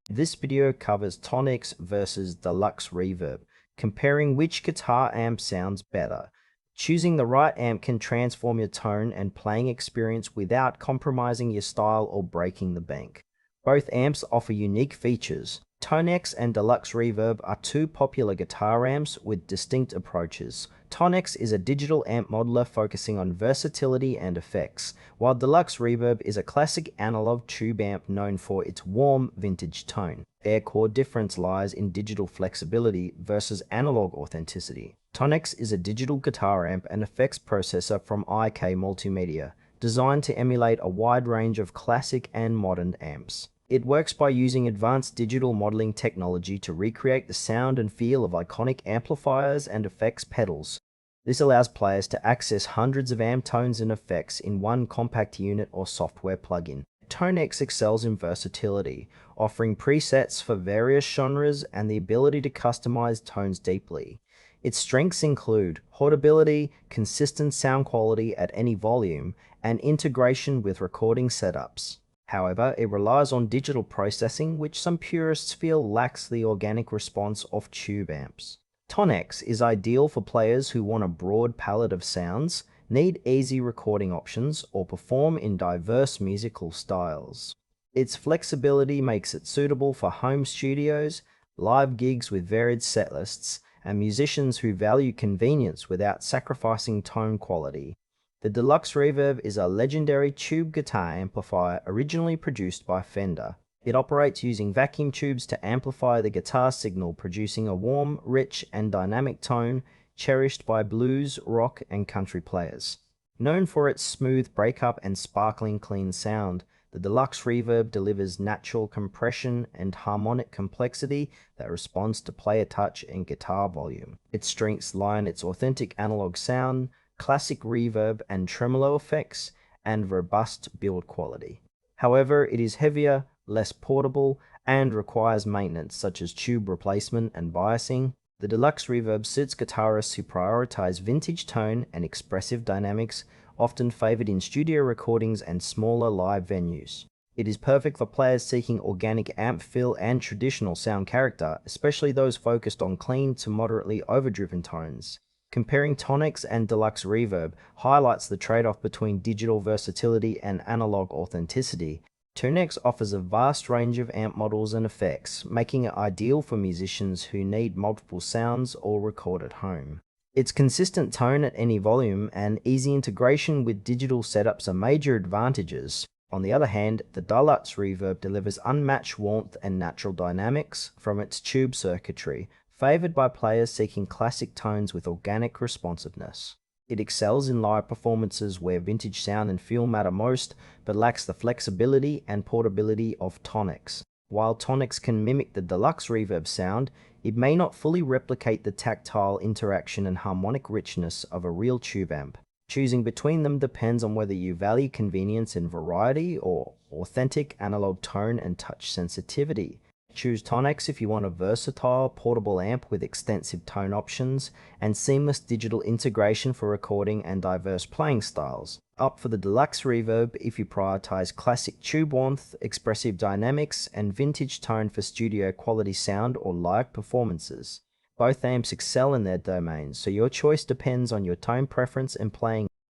This video covers TONEX versus Deluxe Reverb, comparing which guitar amp sounds better. Choosing the right amp can transform your tone and playing experience without compromising your style or breaking the bank. Both amps offer unique features. TONEX and Deluxe Reverb are two popular guitar amps with distinct approaches. TONEX is a digital amp modeler focusing on versatility and effects, while Deluxe Reverb is a classic analog tube amp known for its warm, vintage tone. Their core difference lies in digital flexibility versus analog authenticity. TONEX is a digital guitar amp and effects processor from IK Multimedia, designed to emulate a wide range of classic and modern amps. It works by using advanced digital modeling technology to recreate the sound and feel of iconic amplifiers and effects pedals. This allows players to access hundreds of amp tones and effects in one compact unit or software plugin. TONEX excels in versatility, offering presets for various genres and the ability to customize tones deeply. Its strengths include portability, consistent sound quality at any volume, and integration with recording setups. However, it relies on digital processing, which some purists feel lacks the organic response of tube amps. TONEX is ideal for players who want a broad palette of sounds, need easy recording options, or perform in diverse musical styles. Its flexibility makes it suitable for home studios, live gigs with varied setlists, and musicians who value convenience without sacrificing tone quality. The Deluxe Reverb is a legendary tube guitar amplifier originally produced by Fender. It operates using vacuum tubes to amplify the guitar signal, producing a warm, rich, and dynamic tone cherished by blues, rock, and country players. Known for its smooth breakup and sparkling clean sound, the Deluxe Reverb delivers natural compression and harmonic complexity that responds to player touch and guitar volume. Its strengths lie in its authentic analog sound, classic reverb and tremolo effects, and robust build quality. However, it is heavier, less portable, and requires maintenance such as tube replacement and biasing. The Deluxe Reverb suits guitarists who prioritize vintage tone and expressive dynamics, often favored in studio recordings and smaller live venues. It is perfect for players seeking organic amp feel and traditional sound character, especially those focused on clean to moderately overdriven tones. Comparing TONEX and Deluxe Reverb highlights the trade-off between digital versatility and analog authenticity. TONEX offers a vast range of amp models and effects, making it ideal for musicians who need multiple sounds or record at home. Its consistent tone at any volume and easy integration with digital setups are major advantages. On the other hand, the Deluxe Reverb delivers unmatched warmth and natural dynamics from its tube circuitry, favored by players seeking classic tones with organic responsiveness. It excels in live performances where vintage sound and feel matter most, but lacks the flexibility and portability of TONEX. While TONEX can mimic the Deluxe Reverb sound, it may not fully replicate the tactile interaction and harmonic richness of a real tube amp. Choosing between them depends on whether you value convenience and variety or authentic analog tone and touch sensitivity. Choose TONEX if you want a versatile, portable amp with extensive tone options and seamless digital integration for recording and diverse playing styles. Opt for the Deluxe Reverb if you prioritize classic tube warmth, expressive dynamics, and vintage tone for studio quality sound or live performances. Both amps excel in their domains, so your choice depends on your tone preference and playing